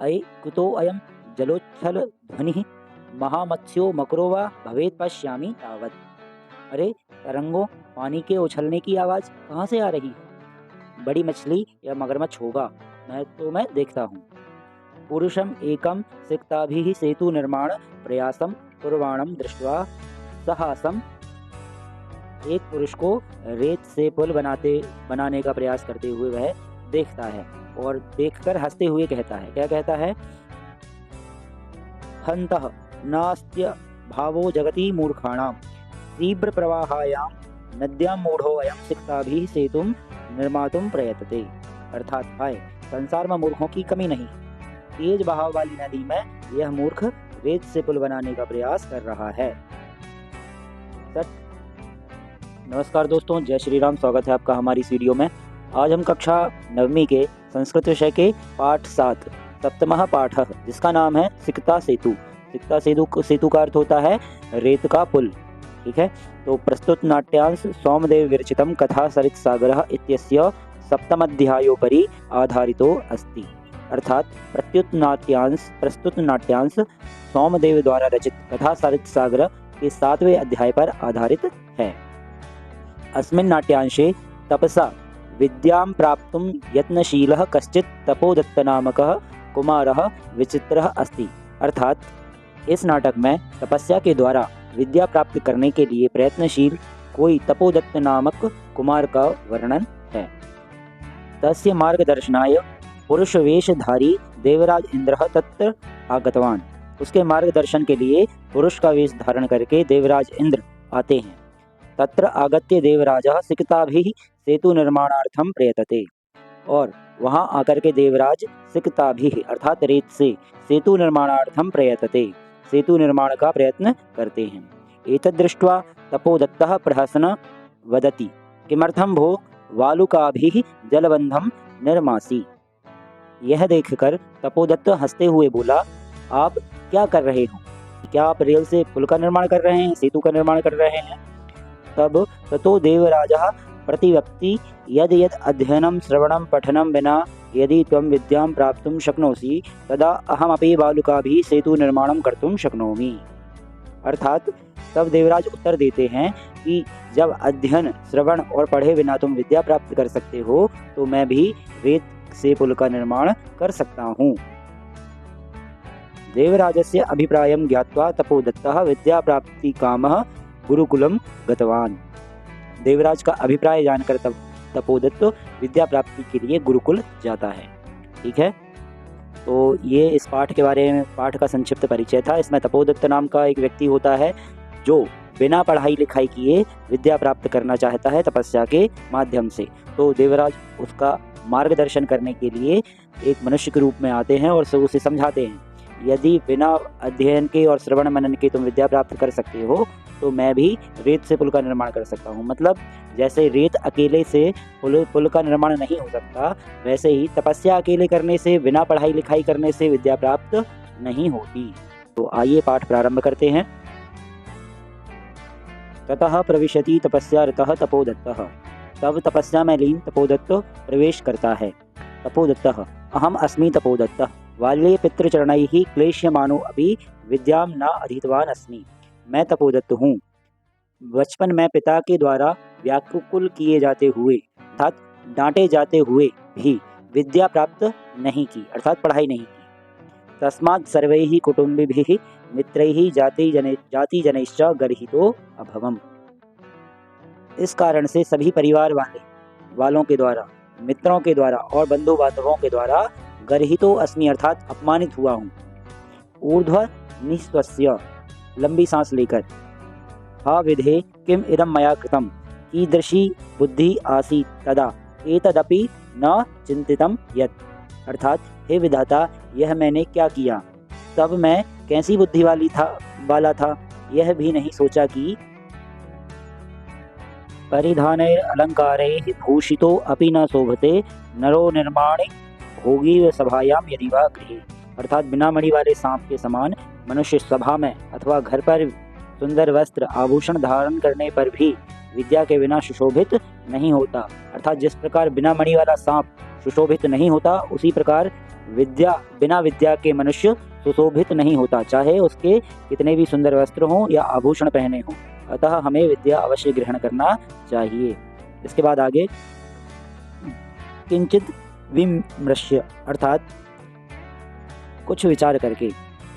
अयि कुतो अयं जलोच्छल ध्वनिः महामत्स्यो मकरो वा भवेत् पश्यामि तावत्। अरे तरंगों, पानी के उछलने की आवाज़ कहाँ से आ रही है? बड़ी मछली या मगरमच्छ होगा, मैं देखता हूँ। पुरुषम एकम सिक्ताभिः सेतु निर्माण प्रयासम कुर्वाणम दृष्ट्वा साहसम। एक पुरुष को रेत से पुल बनाने का प्रयास करते हुए वह देखता है और देखकर हंसते हुए कहता है, क्या कहता है? हन्तः नास्त्य भावो जगति मूर्खाणां तीव्र प्रवाहायां नद्यां मूढ़ो अयं सिक्ताभिः सेतुं निर्मातुं प्रयतते। अर्थात हाय, संसार में मूर्खों की कमी नहीं, तेज बहाव वाली नदी में यह मूर्ख रेत से पुल बनाने का प्रयास कर रहा है। नमस्कार दोस्तों, जय श्री राम। स्वागत है आपका हमारी इस वीडियो में। आज हम कक्षा 9वीं के संस्कृत विषय के पाठ 7 सप्तमः पाठ, जिसका नाम है सिक्ता सेतु। सिक्ता सेतु का अर्थ होता है रेत का पुल। ठीक है, तो प्रस्तुत नाट्यांश सोमदेव विरचितम कथा सरित सागरः इत्यस्य सप्तमध्यायोपरि आधारितो अस्ति। अर्थात प्रस्तुत नाट्यांश सोमदेव द्वारा रचित कथा सरित सागर के 7वें अध्याय पर आधारित है। अस्मिन् नाट्यांशे तपसा विद्यां प्राप्तुं यत्नशीलः कश्चित् तपोदत्तनामकः कुमारः विचित्रः अस्ति। अर्थात इस नाटक में तपस्या के द्वारा विद्या प्राप्त करने के लिए प्रयत्नशील कोई तपोदत्त नामक कुमार का वर्णन है। तस्य मार्गदर्शनाय पुरुषवेशधारी देवराज इंद्रः तत्र आगतवान्। उसके मार्गदर्शन के लिए पुरुष का वेश धारण करके देवराज इंद्र आते हैं। तत्र आगत्य देवराजः सिक्ताभिः सेतु निर्माणार्थं प्रयतते। और वहां आकर के देवराज सिक्ताभिः अर्थात रेत से सेतु निर्माणार्थं प्रयतते, सेतु निर्माण का प्रयत्न करते हैं। एतद् दृष्ट्वा तपोदत्तः प्रहसन वदति, किमर्थं भो वालुकाभिः जलबंधं निर्मासि। यह देखकर तपोदत्त हंसते हुए बोला, आप क्या कर रहे हो? क्या आप रेल से पुल का निर्माण कर रहे हैं, सेतु का निर्माण कर रहे हैं? तब ततो देवराजः प्रतिवक्ति, यद यद अध्ययनं श्रवणं पठनं विना यदि त्वं विद्यां प्राप्तुं शक्नोसि तदा अहमपि बालुकाभिः सेतु निर्माणं कर्तुं शक्नोमि। अर्थात तब देवराज उत्तर देते हैं कि जब अध्ययन, श्रवण और पढ़े बिना तुम विद्या प्राप्त कर सकते हो तो मैं भी रेत से पुल का निर्माण कर सकता हूँ। देवराजस्य अभिप्रायं ज्ञात्वा तपोदत्तः विद्या प्राप्ति कामः गुरुकुलम गतवान। देवराज का अभिप्राय जानकर तपोदत्त विद्या प्राप्ति के लिए गुरुकुल जाता है। ठीक है, तो ये इस पाठ के बारे में पाठ का संक्षिप्त परिचय था। इसमें तपोदत्त नाम का एक व्यक्ति होता है जो बिना पढ़ाई लिखाई किए विद्या प्राप्त करना चाहता है तपस्या के माध्यम से। तो देवराज उसका मार्गदर्शन करने के लिए एक मनुष्य के रूप में आते हैं और उसे समझाते हैं, यदि बिना अध्ययन के और श्रवण मनन के तुम विद्या प्राप्त कर सकते हो तो मैं भी रेत से पुल का निर्माण कर सकता हूँ। मतलब जैसे रेत अकेले से पुल का निर्माण नहीं हो सकता, वैसे ही तपस्या अकेले करने से, बिना पढ़ाई लिखाई करने से विद्या प्राप्त नहीं होती। तो आइए पाठ प्रारंभ करते हैं। ततः प्रविशति तपस्या रतः तपोदत्तः। तब तपस्या में लीन तपोदत्त प्रवेश करता है। तपोदत्तः अहम अस्मि तपोदत्तः बाल्ये पितृचरणैः क्लेश्यमानो अपि विद्यां न अधीतवान् अस्मि। मैं तपोदत्त हूँ, बचपन में पिता के द्वारा व्याकुल किए जाते हुए अर्थात डांटे जाते हुए भी विद्या प्राप्त नहीं की, अर्थात पढ़ाई नहीं की। तस्मात् सर्वैः कुटुम्बिभिः मित्रैः जातिजनैश्च गर्हितो अभवम्। इस कारण से सभी परिवार वालों के द्वारा, मित्रों के द्वारा और बंधु बांधवों के द्वारा गर्हितो अस्मि अर्थात अपमानित हुआ हूँ। ऊर्ध्व निःश्वस्य लंबी सांस लेकर, हा विधे किम इदं मया कृतं कीदृशी बुद्धि आसीत् तदा एतदपि न चिंतितं यत्। अर्थात हे विधाता, यह मैंने क्या किया, तब मैं कैसी बुद्धि वाला था, यह भी नहीं सोचा कि परिधानैः अलंकारैः भूषितो अपि न शोभते नरो निर्माणे भोगी व सभायां यदि वा गृहे। अर्थात बिना मणि वाले सांप के समान मनुष्य सभा में अथवा घर पर सुंदर वस्त्र आभूषण धारण करने पर भी विद्या के बिना सुशोभित नहीं होता। अर्थात जिस प्रकार बिना मणि वाला सांप सुशोभित नहीं होता, उसी प्रकार विद्या बिना विद्या के मनुष्य सुशोभित नहीं होता, चाहे उसके कितने भी सुंदर वस्त्र हों या आभूषण पहने हों। अतः हमें विद्या अवश्य ग्रहण करना चाहिए। इसके बाद आगे किंचित विमृश्य अर्थात कुछ विचार करके,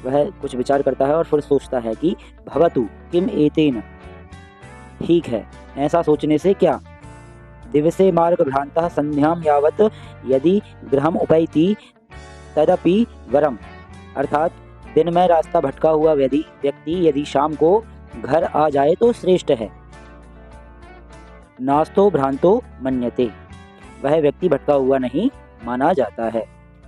वह कुछ विचार करता है और फिर सोचता है कि भवतु किम एतेन, ठीक है ऐसा सोचने से क्या, दिवसे मार्ग भ्रांतः संध्याम यावत यदि गृहम उपैति तदपि वरम, अर्थात दिन में रास्ता भटका हुआ व्यक्ति यदि शाम को घर आ जाए तो श्रेष्ठ है। नास्तो भ्रांतो मन्यते, वह व्यक्ति भटका हुआ नहीं माना जाता है।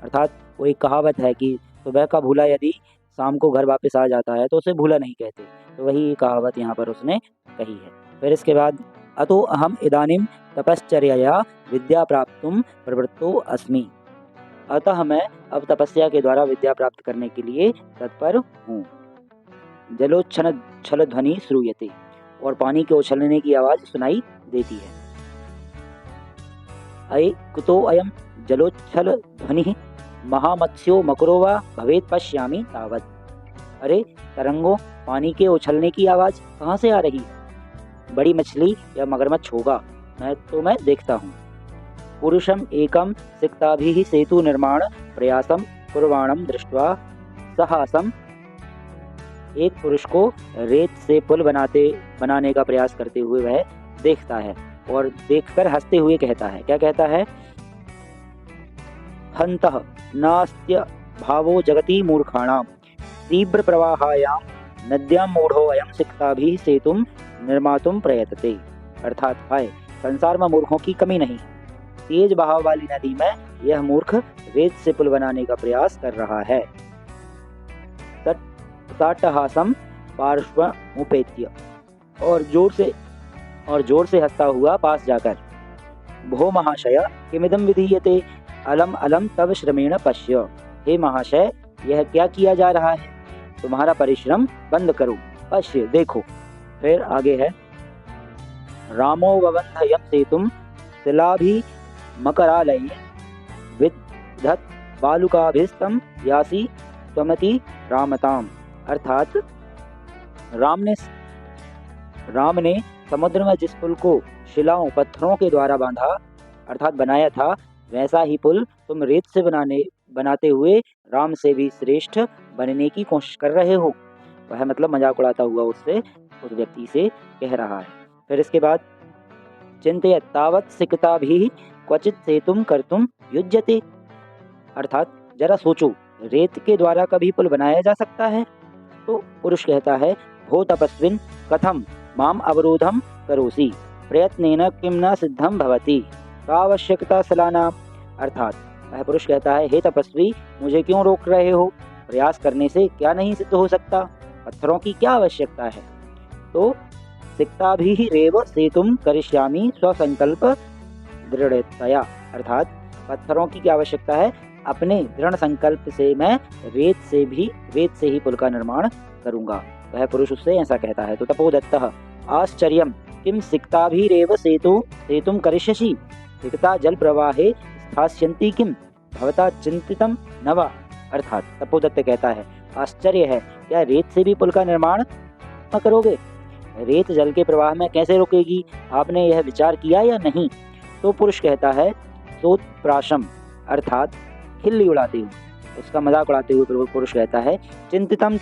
अर्थात वो एक कहावत है कि सुबह का भूला यदि शाम को घर वापस आ जाता है तो उसे भूला नहीं कहते, तो वही कहावत यहाँ पर उसने कही है। फिर इसके बाद अतो अहम इदानीम तपश्चर्यया विद्या प्राप्तुम प्रवृत्तो अस्मि, अतः मैं अब तपस्या के द्वारा विद्या प्राप्त करने के लिए तत्पर हूँ। जलोच्छल छल ध्वनि श्रूयते, और पानी के उछलने की आवाज सुनाई देती है। अये कुतो अयम जलोच्छल ध्वनि महामत्स्यो मकरो वा भवेत पश्यामि तावत, अरे तरंगों पानी के उछलने की आवाज कहाँ से आ रही है, बड़ी मछली या मगरमच्छ होगा, मैं देखता हूँ। पुरुषम एकम सिक्ताभिः सेतु निर्माण प्रयासम कुर्वाणम दृष्ट्वा साहसम, एक पुरुष को रेत से पुल बनाने का प्रयास करते हुए वह देखता है और देखकर हंसते हुए कहता है, क्या कहता है, हन्तः नास्त्य भावो जगति मूर्खाणाम तीव्र प्रवाहायां नद्यां मूढ़ो अयम सिक्ताभिः सेतुम निर्मातुम प्रयतते, अर्थात हाय संसार में मूर्खों की कमी नहीं, तेज बहाव वाली नदी में यह मूर्ख रेत से पुल बनाने का प्रयास कर रहा है। साट्टहासम पार्श्वमुपेत्य, और जोर से हंसता हुआ पास जाकर, भो महाशय किमिदं विधीयते अलम अलम तव श्रमेण पश्य, हे महाशय यह क्या किया जा रहा है, तुम्हारा परिश्रम बंद करो, पश्य देखो। फिर आगे है, रामो वबंधयम सेतुम शिलाभि मकरालये विदधत बालुकाभिस्तम यासी त्वमति रामताम, अर्थात राम ने समुद्र में जिस पुल को शिलाओं पत्थरों के द्वारा बांधा अर्थात बनाया था, वैसा ही पुल तुम रेत से बनाते हुए राम से भी श्रेष्ठ बनने की कोशिश कर रहे हो। वह मतलब मजाक उड़ाता हुआ उस व्यक्ति से कह रहा है। फिर इसके बाद चिंतयत् तावत् सिकताभिः क्वचित सेतुम कर्तुम युज्यते, अर्थात जरा सोचो रेत के द्वारा कभी पुल बनाया जा सकता है। तो पुरुष कहता है, भो तपस्विन कथम माम अवरोधम करोसि प्रयत्नेन किम न सिद्धम भवति का आवश्यकता सलाना, अर्थात वह पुरुष कहता है, हे तपस्वी मुझे क्यों रोक रहे हो, प्रयास करने से क्या नहीं सिद्ध हो सकता, पत्थरों की क्या आवश्यकता है। तो सिक्ताभिः रेव सेतुम करिष्यामि स्वसंकल्प दृढ़तया, अर्थात पत्थरों की क्या आवश्यकता है, अपने दृढ़ संकल्प से मैं रेत से ही पुल का निर्माण करूंगा। वह पुरुष उससे ऐसा कहता है। तो तपोदत्तः आश्चर्यम किम सिक्ताभिरेव सेतुम करिष्यसि सिक्ता जल प्रवाहे स्थास्यन्ति किम भवता चिंतितम न वा, अर्थात तपोदत्त कहता है, आश्चर्य है क्या रेत से भी पुल का निर्माण न करोगे, रेत जल के प्रवाह में कैसे रुकेगी, आपने यह विचार किया या नहीं। तो पुरुष कहता है, सोत्प्राशम अर्थात खिल्ली उड़ाते हुए, उसका मजाक उड़ाते हुए पुरुष कहता है, चिंतितम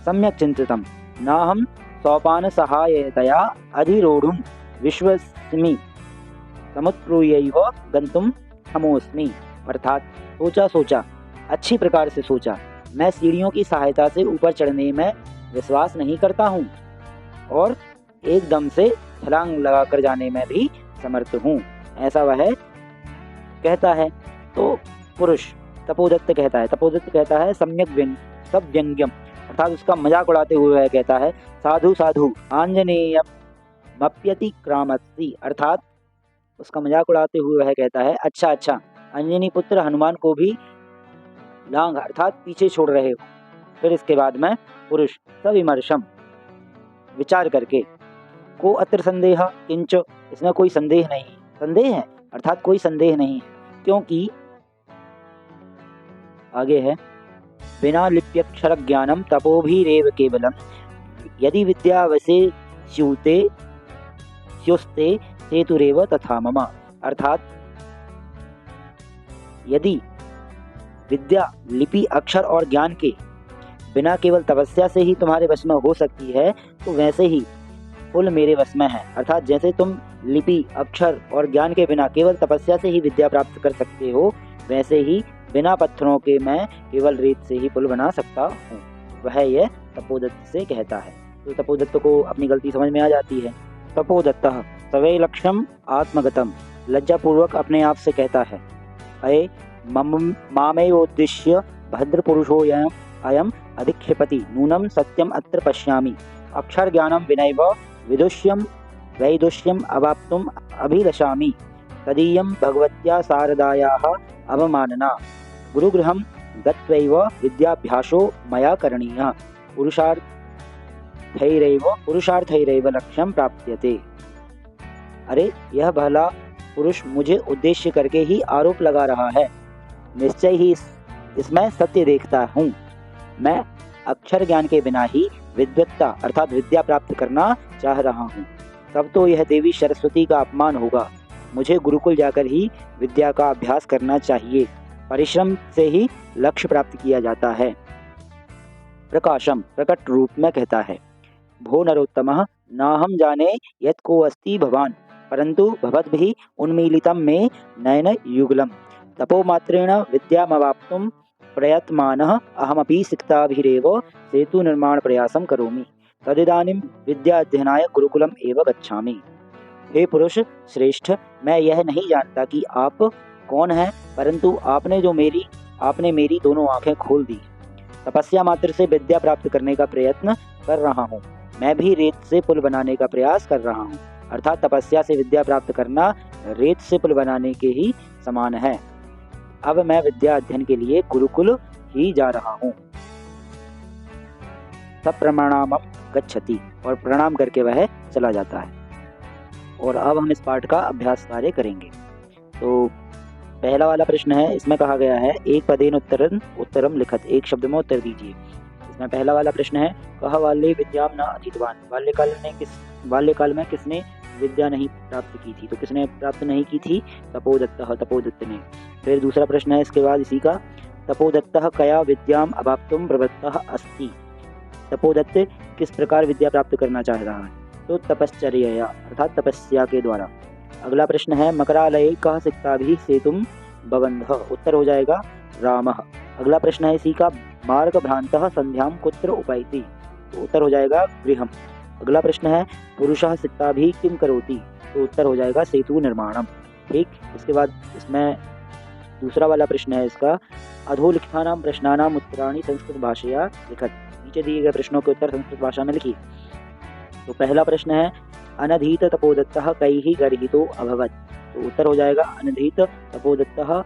सम्यक चिंतितम नाहम सोपान सहायतया अधिरोढ़ुम विश्वस्मि समुत्प्रूयैव गंतुम हमोस्मि, अर्थात सोचा अच्छी प्रकार से सोचा, मैं सीढ़ियों की सहायता से ऊपर चढ़ने में विश्वास नहीं करता हूँ और एकदम से छलांग लगाकर जाने में भी समर्थ हूँ, ऐसा वह कहता है। तो पुरुष तपोदत्त कहता है सम्यक व्यंग्यम, अर्थात उसका मजाक उड़ाते हुए वह कहता है, साधु आंजनेयमप्यति क्रामस्ति, अर्थात उसका मजाक उड़ाते हुए वह कहता है, अच्छा अंजनी पुत्र हनुमान को भी लांग अर्थात पीछे छोड़ रहे हो। फिर इसके बाद में पुरुष सविमर्शम विचार करके, को अत्र संदेह किंच, इसमें कोई संदेह है अर्थात कोई संदेह नहीं है, क्योंकि आगे है बिना लिप्यक्षर ज्ञानम तपोभिरेव केवलम यदि विद्यावसे स्यूते स्युस्ते सेतुरेव तथा मम। अर्थात यदि विद्या लिपि अक्षर और ज्ञान के बिना केवल तपस्या से ही तुम्हारे वश में हो सकती है तो वैसे ही पुल मेरे वश में है। अर्थात जैसे तुम लिपि अक्षर और ज्ञान के बिना केवल तपस्या से ही विद्या प्राप्त कर सकते हो वैसे ही बिना पत्थरों के मैं केवल रेत से ही पुल बना सकता हूँ। वह यह तपोदत्त से कहता है। तो तपोदत्त को अपनी गलती समझ में आ जाती है। तपोदत्त सवै लक्ष्यम आत्मगतम लज्जापूर्वक अपने आप से कहता है अये मामेवोद्दिश्य भद्रपुरुषोऽयम् अयम् अधिक्षिपति नूनं सत्यम अत्र पश्यामि अक्षर ज्ञानम विनैव विदुष्यम वैदुष्यम अवाप्तुम अभिलषामि तदीयं भगवत्या शारदायाः अवमानना गुरुगृहं गत्वैव विद्याभ्यासो मया करणीयः पुरुषार्थैरेव लक्ष्यं प्राप्यते। अरे यह भला पुरुष मुझे उद्देश्य करके ही आरोप लगा रहा है। निश्चय ही इसमें सत्य देखता हूँ। मैं अक्षर ज्ञान के बिना ही विद्वत्ता अर्थात विद्या प्राप्त करना चाह रहा हूँ। तब तो यह देवी सरस्वती का अपमान होगा। मुझे गुरुकुल जाकर ही विद्या का अभ्यास करना चाहिए। परिश्रम से ही लक्ष्य प्राप्त किया जाता है। प्रकाशम प्रकट रूप में कहता है भो नरोत्तमः नाहं जाने यत् को अस्ति भवान् परंतु भवद्भिः उन्मीलितं मे नयन युगलम् तपोमात्रेण विद्यामवाप्तुं प्रयत्मानः अहमपि सिक्ताभिरेव सेतु निर्माण प्रयासं करोमि तदिदानीं विद्याध्ययनाय गुरुकुलम एव गच्छामि। हे पुरुष श्रेष्ठ, मैं यह नहीं जानता कि आप कौन हैं, परंतु आपने मेरी दोनों आंखें खोल दी। तपस्या मात्र से विद्या प्राप्त करने का प्रयत्न कर रहा हूँ। मैं भी रेत से पुल बनाने का प्रयास कर रहा हूँ। अर्थात तपस्या से विद्या प्राप्त करना रेत से पुल बनाने के ही समान है। अब मैं विद्या अध्ययन के लिए गुरुकुल ही जा रहा हूँ। तब प्रणामम गच्छति और प्रणाम करके वह चला जाता है। और अब हम इस पाठ का अभ्यास कार्य करेंगे। तो पहला वाला प्रश्न है, इसमें कहा गया है एक पदेन उत्तरम लिखत, एक शब्द में उत्तर दीजिए। इसमें पहला वाला प्रश्न है कह बाल्ये विद्याम न अधीतवान, बाल्यकाल में किसने विद्या नहीं प्राप्त की थी। तो किसने प्राप्त नहीं की थी? तपोदत्त ने। फिर दूसरा प्रश्न है इसके बाद इसी का, तपोदत्तः कया विद्याम अवाप्तुं प्रवृत्तः अस्ति। तपोदत्त किस प्रकार विद्या प्राप्त करना चाह रहा है? तो तपश्चर्यया अर्थात तपस्या के द्वारा। अगला प्रश्न है मकरालये कः सिक्ताभिः सेतुं बबन्धः। उत्तर हो जाएगा रामः। अगला प्रश्न है इसी का, मार्ग भ्रांतः संध्यां कुत्र उपैति। तो उत्तर हो जाएगा गृहम्। अगला प्रश्न है पुरुषः सिक्ताभिः किं करोति। तो उत्तर हो जाएगा सेतु निर्माणम। ठीक, इसके बाद इसमें दूसरा वाला प्रश्न है इसका, अधोलिखितानां प्रश्नानाम् उत्तराणि संस्कृत भाषया लिखत। नीचे दिए गए प्रश्नों के उत्तर संस्कृत भाषा में लिखिए। तो पहला प्रश्न है अनधीत तपोदत्तः कैः गर्हितो अभवत्। तो उत्तर हो जाएगा अनधीत तपोदत्तः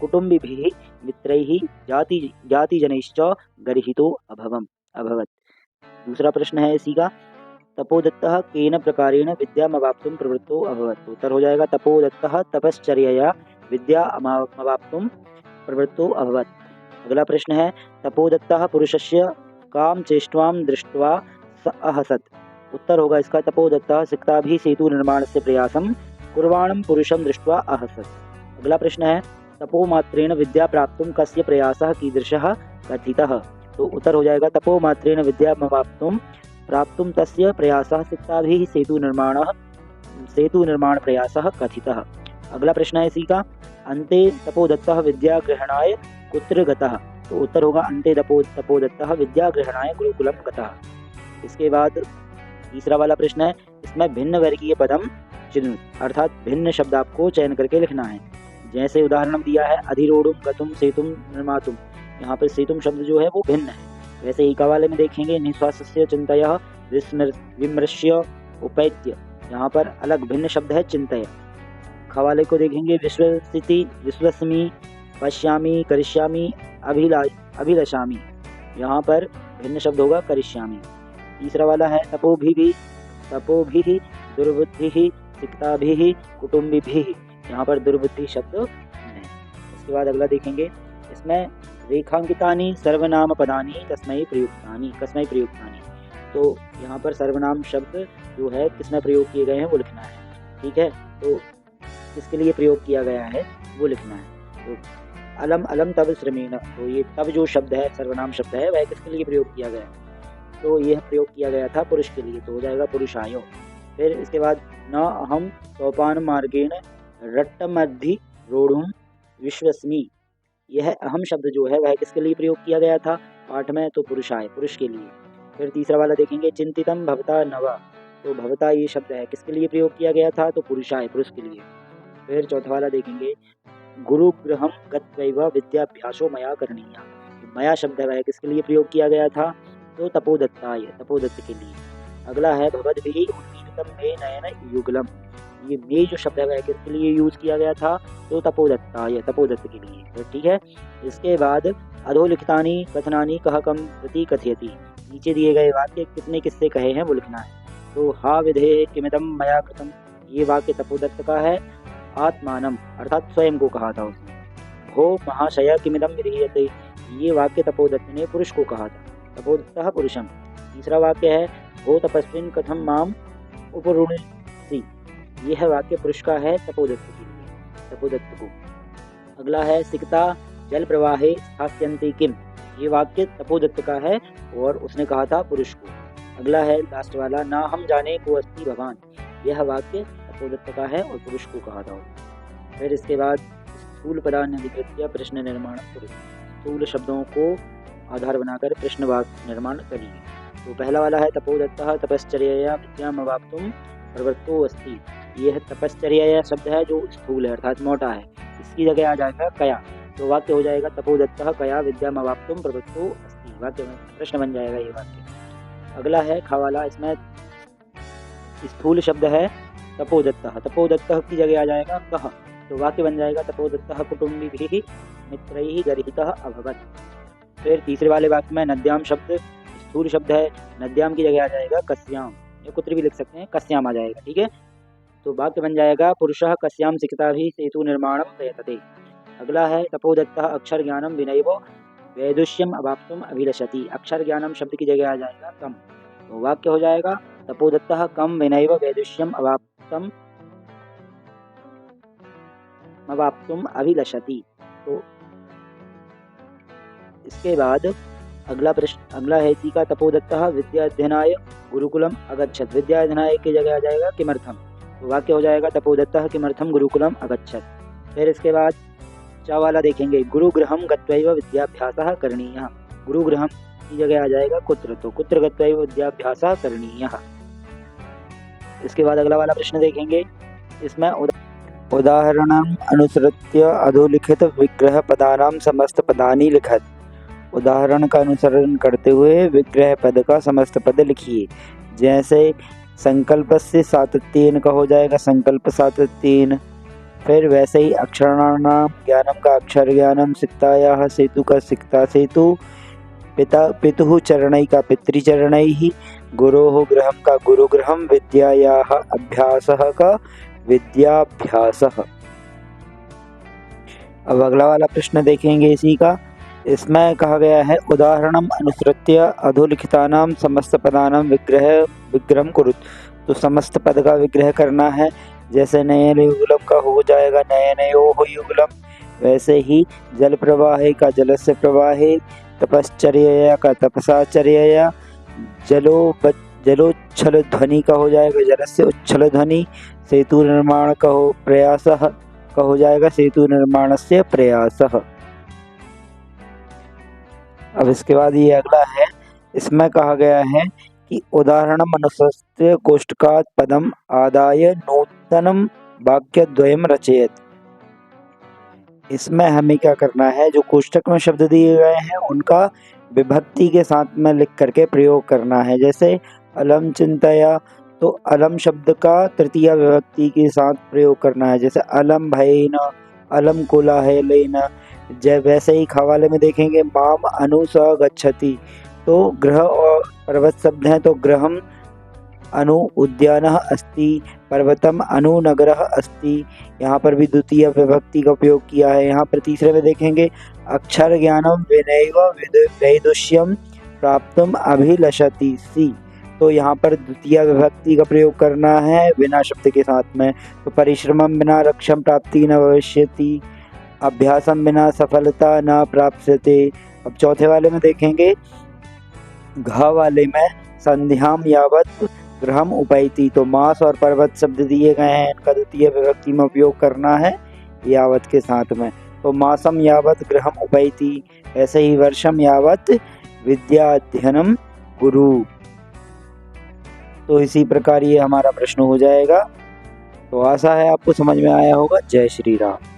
कुटुम्बिभिः मित्रैः जातिजनैश्च गर्हितो अभवत्। दूसरा प्रश्न है इसी का, तपोदत्तः केन प्रकारेण विद्यामवाप्तुं प्रवृत्तो अभवत्। उत्तर हो जाएगा तपोदत्तः तपश्चर्यया विद्यामवाप्तुं प्रवृत्तो अभवत्। अगला प्रश्न है तपोदत्तः पुरुषस्य काम चेष्टां दृष्ट्वा स अहसत्। उत्तर होगा इसका तपोदत्तः सिक्ताभिः सेतु निर्माणस्य प्रयासं कुर्वाणं पुरुषं दृष्ट्वा अहसत्। अगला प्रश्न है तपोमात्रेण विद्या प्राप्तुं कस्य प्रयासः कीदृशः कथितः। तो उत्तर हो जाएगा तपोमात्रेण विद्यामवाप्तुं प्राप्तुं तस्य प्रयासः सिक्ताभिः सेतु निर्माण प्रयासः कथितः। अगला प्रश्न है इसी का, अन्ते तपोदत्तः विद्या ग्रहणाय कुत्र गतः। तो उत्तर होगा अन्ते तपोदत्तः विद्या ग्रहणाय गुरुकुलम गतः। इसके बाद तीसरा वाला प्रश्न है, इसमें भिन्न वर्गीय पदम चिन्ह अर्थात भिन्न शब्द आपको चयन करके लिखना है। जैसे उदाहरण दिया है अधिरोढ़ुम गतुम सेतुम निर्मातुम, यहाँ पर सेतुम शब्द जो है वो भिन्न है। वैसे ही कवाले में देखेंगे निश्वासस्य चिंतयः विमृश्य उपैत्य, यहाँ पर अलग भिन्न शब्द है चिंतय। खवाले को देखेंगे विश्वसिति विश्वस्मि पश्यामि करिष्यामि अभिलषामि, यहाँ पर भिन्न शब्द होगा करिष्यामि। तीसरा वाला है तपोभिः दुर्बुद्धिः सिक्ताभिः कुटुम्बिभिः, यहाँ पर दुर्बुद्धि शब्द है। इसके बाद अगला देखेंगे, इसमें रेखांकितानि सर्वनाम पदानि कस्मै प्रयुक्तानि। तो यहाँ पर सर्वनाम शब्द जो है किसमें प्रयोग किए गए हैं वो लिखना है। ठीक है, तो किसके लिए प्रयोग किया गया है वो लिखना है। तो अलम अलम तब श्रमेण, तो ये तब जो शब्द है सर्वनाम शब्द है वह किसके लिए प्रयोग किया गया है, तो यह प्रयोग किया गया था पुरुष के लिए, तो हो जाएगा पुरुषायो। फिर इसके बाद न अहम सोपान मार्गेण रट्टमद्धि रूढ़ुम विश्वस्मि, यह अहम शब्द जो है वह किसके लिए प्रयोग किया गया था पाठ में, तो पुरुषाय, पुरुष के लिए। फिर तीसरा वाला देखेंगे चिंतितम भवता नवा, तो भवता ये शब्द है किसके लिए प्रयोग किया गया था, तो पुरुषाय, पुरुष के लिए। फिर चौथा वाला देखेंगे गुरुगृहम गत्वैव विद्याभ्यासो मया करणीय, मया शब्द है वह किसके लिए प्रयोग किया गया था, तो तपोदत्ताय, तपोदत्त के लिए। अगला है भवद्भिः उन्मीलितं मे नयन युगलम, ये मे जो शब्द है वह किसके लिए यूज किया गया था, तो तपोदत्ताय, तपोदत्त के लिए। तो ठीक है, इसके बाद अधोलिखितानि कथनानि कह कम प्रति कथयति, नीचे दिए गए वाक्य कितने किससे कहे हैं वो लिखना है। तो हा विधे किमिदम मया कृतम, ये वाक्य तपोदत्त का है, आत्मानम अर्थात स्वयं को कहा था उसने। भो महाशय किमिदम विधीयते, ये वाक्य तपोदत्त ने पुरुष को कहा था, तपोदत्तः पुरुषम। तीसरा वाक्य है भो तपस्विन कथम माम उपरुणसि, यह वाक्य पुरुष का है तपोदत्त के लिए, तपोदत्त को। अगला है सिकता जल प्रवाहे स्थास्यन्ति किम, ये वाक्य तपोदत्त का है और उसने कहा था पुरुष को। अगला है लास्ट वाला ना हम जाने को अस्ति भगवान, यह वाक्य तपोदत्त का है और पुरुष को कहा था। फिर इसके बाद स्थूल पदान्यधिकृत्य प्रश्न निर्माण करें, स्थूल शब्दों को आधार बनाकर प्रश्न वाक्य निर्माण करिए। तो पहला वाला है तपोदत्तः तपश्चर्यया विद्यामवाप्तुं प्रवृत्तो अस्ति, यह तपश्चर्या शब्द है जो स्थूल है अर्थात मोटा है, इसकी जगह आ जाएगा कया, तो वाक्य हो जाएगा तपोदत्तः कया विद्यामवाप्तुं प्रवृत्तो अस्ति, वाक्य में प्रश्न बन जाएगा ये वाक्य। अगला है खा वाला, इसमें स्थूल शब्द है तपोदत्तः, तपोदत्तः की जगह आ जाएगा कह, तो वाक्य बन जाएगा तपोदत्तः कुटुम्बिभिः मित्रैः गरिहितः अभवत्। फिर तीसरे वाले वाक्य में नद्याम शब्द स्थूल शब्द है, नद्याम की जगह आ जाएगा कस्याम, या कुत्र भी लिख सकते हैं, कस्याम आ जाएगा। ठीक है, तो वाक्य बन जाएगा पुरुषः कस्याम सिकताभिः सेतु निर्माणं प्रयतते। अगला है तपोदत्तः अक्षर ज्ञानम विनैव वैदुष्यम अवाप्तुम अभिलषति, अक्षर ज्ञानम शब्द की जगह आ जाएगा कम, तो वाक्य हो जाएगा तपोदत्तः कम विनैव वैदुष्यम अवाप्तुम अभिलषति। तो इसके बाद अगला है इसी का तपोदत्तः विद्याध्ययनाय गुरुकुलम अगच्छत्, विद्याध्ययनाय की जगह आ जाएगा किमर्थम, तो वाक्य हो जाएगा तपोदत्तः किमर्थम गुरुकुलम अगच्छत्। फिर इसके बाद चा वाला देखेंगे गुरुगृहम गत्वैव विद्याभ्यासः करणीयः, गुरुगृहम की जगह आ जाएगा कुत्र, तो कुत्र गत्वैव विद्याभ्यासः करणीयः। इसके बाद अगला वाला प्रश्न देखेंगे, इसमें उदाहरणम अनुसृत्य अधोलिखित विग्रह पदानां समस्त पदानि लिखत, उदाहरण का अनुसरण करते हुए विग्रह पद का समस्त पद लिखिए। जैसे संकल्प से सातत्येन का हो जाएगा संकल्प सातत्येन, फिर वैसे ही अक्षराणाम ज्ञानम का अक्षर ज्ञानम, सिक्तायाः सेतु का सिक्ता सेतु, पितुः चरणै का पितृचरणैः, गुरोः गृहम का गुरुगृहम, विद्यायाः अभ्यासः का विद्याभ्यासः। अब अगला वाला प्रश्न देखेंगे इसी का, इसमें कहा गया है उदाहरणम अनुसृत्य अधोलिखितानां समस्त पदानां विग्रहम कुरुत, तो समस्त पद का विग्रह करना है। जैसे नयन युगलम का हो जाएगा नयनयोः युगलम, वैसे ही जल प्रवाहे का जलस्य प्रवाहे, तपश्चर्यया का तपसाचर्यया, जलोच्छल ध्वनि का हो जाएगा जलस्य उच्छल ध्वनि, सेतु निर्माण का हो प्रयासः का हो जाएगा सेतु निर्माणस्य प्रयासः। अब इसके बाद ये अगला है, इसमें कहा गया है कि उदाहरणम अनुसृत्य कोष्ठकात् पदम आदाय नूतनम वाक्यद्वयम रचयत, इसमें हमें क्या करना है, जो कोष्ठक में शब्द दिए गए हैं उनका विभक्ति के साथ में लिख करके प्रयोग करना है। जैसे अलम चिंतया, तो अलम शब्द का तृतीय विभक्ति के साथ प्रयोग करना है, जैसे अलम भयेन, अलम कोलाहलेन। जब वैसे ही खवाले में देखेंगे माम अनु स गच्छति, तो ग्रह और पर्वत शब्द हैं, तो ग्रहम अनु उद्यानः अस्ति, पर्वतम अनु नगरः अस्ति। यहाँ पर भी द्वितीय विभक्ति का उपयोग किया है। यहाँ पर तीसरे में देखेंगे अक्षर ज्ञानम विनैव वैदुष्यम प्राप्तुम अभिलषति सी। तो यहाँ पर द्वितीय विभक्ति का प्रयोग करना है बिना शब्द के साथ में। तो परिश्रमम बिना लक्ष्यम प्राप्ति न भविष्यति, अभ्यासम बिना सफलता न प्राप्स्यते। अब चौथे वाले में देखेंगे घ वाले में संध्याम यावत गृहम उपैति। तो मास और पर्वत शब्द दिए गए हैं, इनका द्वितीय विभक्ति में उपयोग करना है यावत के साथ में। तो मासम यावत गृहम उपैति, ऐसे ही वर्षम यावत विद्याध्ययनम गुरु। तो इसी प्रकार ये हमारा प्रश्न हो जाएगा। तो आशा है आपको समझ में आया होगा। जय श्री राम।